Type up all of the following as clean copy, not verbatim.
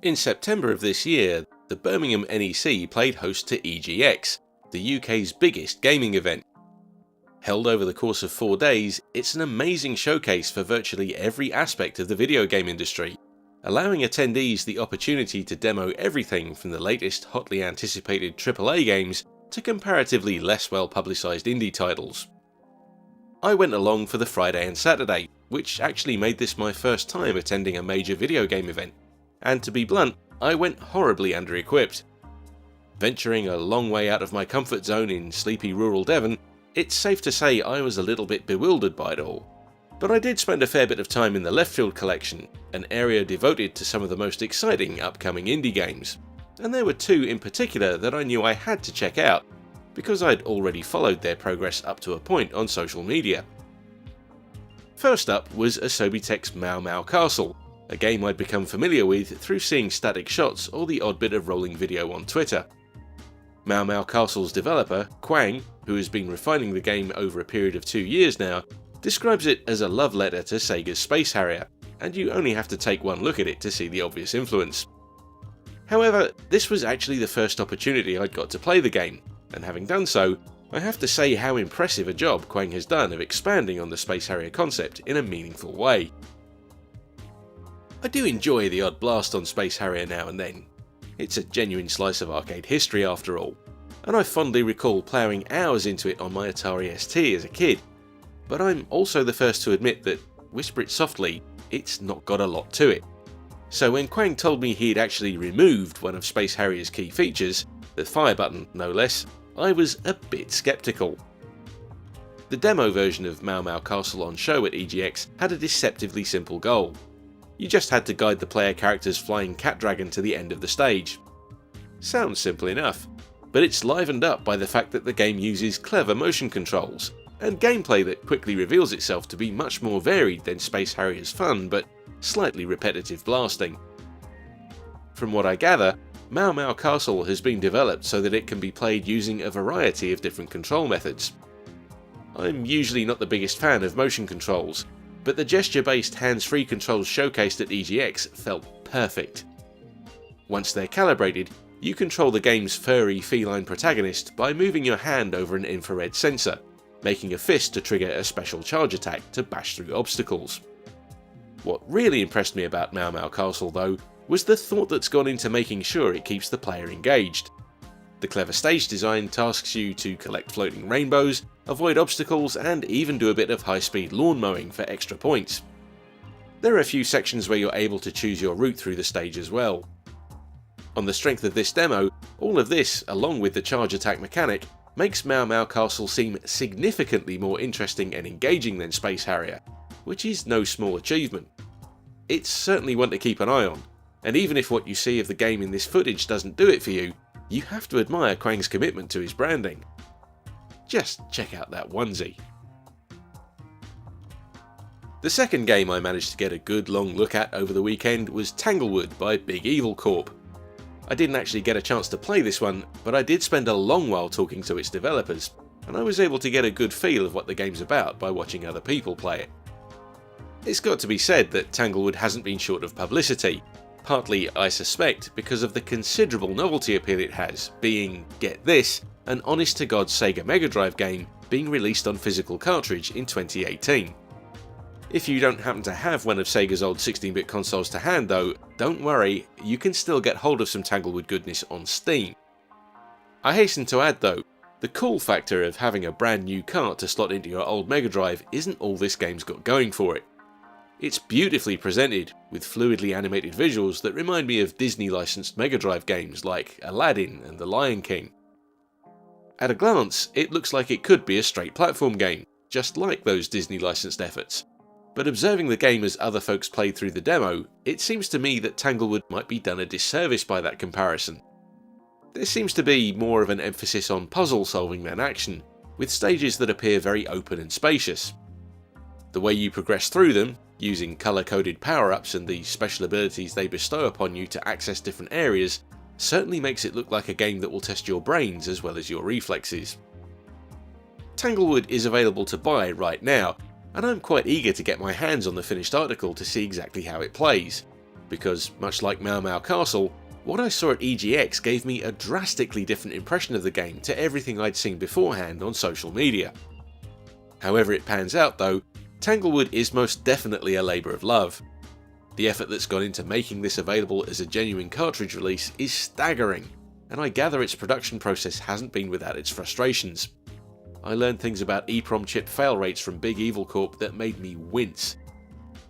In September of this year, the Birmingham NEC played host to EGX, the UK's biggest gaming event. Held over the course of 4 days, it's an amazing showcase for virtually every aspect of the video game industry, allowing attendees the opportunity to demo everything from the latest hotly anticipated AAA games to comparatively less well publicised indie titles. I went along for the Friday and Saturday, which actually made this my first time attending a major video game event, and to be blunt, I went horribly under-equipped. Venturing a long way out of my comfort zone in sleepy rural Devon, it's safe to say I was a little bit bewildered by it all. But I did spend a fair bit of time in the Left Field collection, an area devoted to some of the most exciting upcoming indie games, and there were 2 in particular that I knew I had to check out, because I'd already followed their progress up to a point on social media. First up was Asobitech's Mau Mau Castle, a game I'd become familiar with through seeing static shots or the odd bit of rolling video on Twitter. Mau Mau Castle's developer, Quang, who has been refining the game over a period of 2 years now, describes it as a love letter to Sega's Space Harrier, and you only have to take one look at it to see the obvious influence. However, this was actually the first opportunity I'd got to play the game, and having done so, I have to say how impressive a job Quang has done of expanding on the Space Harrier concept in a meaningful way. I do enjoy the odd blast on Space Harrier now and then. It's a genuine slice of arcade history after all, and I fondly recall ploughing hours into it on my Atari ST as a kid, but I'm also the first to admit that, whisper it softly, it's not got a lot to it. So when Quang told me he'd actually removed one of Space Harrier's key features, the fire button no less, I was a bit sceptical. The demo version of Mau Mau Castle on show at EGX had a deceptively simple goal. You just had to guide the player character's flying cat dragon to the end of the stage. Sounds simple enough, but it's livened up by the fact that the game uses clever motion controls, and gameplay that quickly reveals itself to be much more varied than Space Harrier's fun but slightly repetitive blasting. From what I gather, Mau Mau Castle has been developed so that it can be played using a variety of different control methods. I'm usually not the biggest fan of motion controls, but the gesture-based hands-free controls showcased at EGX felt perfect. Once they're calibrated, you control the game's furry feline protagonist by moving your hand over an infrared sensor, making a fist to trigger a special charge attack to bash through obstacles. What really impressed me about Mau Mau Castle though was the thought that's gone into making sure it keeps the player engaged. The clever stage design tasks you to collect floating rainbows, avoid obstacles, and even do a bit of high-speed lawn mowing for extra points. There are a few sections where you're able to choose your route through the stage as well. On the strength of this demo, all of this, along with the charge attack mechanic, makes Mau Mau Castle seem significantly more interesting and engaging than Space Harrier, which is no small achievement. It's certainly one to keep an eye on, and even if what you see of the game in this footage doesn't do it for you, you have to admire Quang's commitment to his branding. Just check out that onesie. The second game I managed to get a good long look at over the weekend was Tanglewood by Big Evil Corp. I didn't actually get a chance to play this one, but I did spend a long while talking to its developers, and I was able to get a good feel of what the game's about by watching other people play it. It's got to be said that Tanglewood hasn't been short of publicity, partly, I suspect, because of the considerable novelty appeal it has, being, get this, an honest-to-God Sega Mega Drive game being released on physical cartridge in 2018. If you don't happen to have one of Sega's old 16-bit consoles to hand though, don't worry, you can still get hold of some Tanglewood goodness on Steam. I hasten to add though, the cool factor of having a brand new cart to slot into your old Mega Drive isn't all this game's got going for it. It's beautifully presented, with fluidly animated visuals that remind me of Disney-licensed Mega Drive games like Aladdin and The Lion King. At a glance, it looks like it could be a straight platform game, just like those Disney-licensed efforts. But observing the game as other folks played through the demo, it seems to me that Tanglewood might be done a disservice by that comparison. There seems to be more of an emphasis on puzzle solving than action, with stages that appear very open and spacious. The way you progress through them, using colour-coded power-ups and the special abilities they bestow upon you to access different areas, certainly makes it look like a game that will test your brains as well as your reflexes. Tanglewood is available to buy right now, and I'm quite eager to get my hands on the finished article to see exactly how it plays. because much like Mau Mau Castle, what I saw at EGX gave me a drastically different impression of the game to everything I'd seen beforehand on social media. However it pans out though, Tanglewood is most definitely a labour of love. The effort that's gone into making this available as a genuine cartridge release is staggering, and I gather its production process hasn't been without its frustrations. I learned things about EEPROM chip fail rates from Big Evil Corp that made me wince.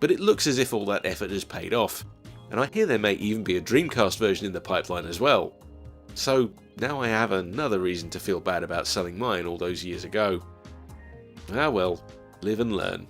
But it looks as if all that effort has paid off, and I hear there may even be a Dreamcast version in the pipeline as well. So now I have another reason to feel bad about selling mine all those years ago. Ah well, live and learn.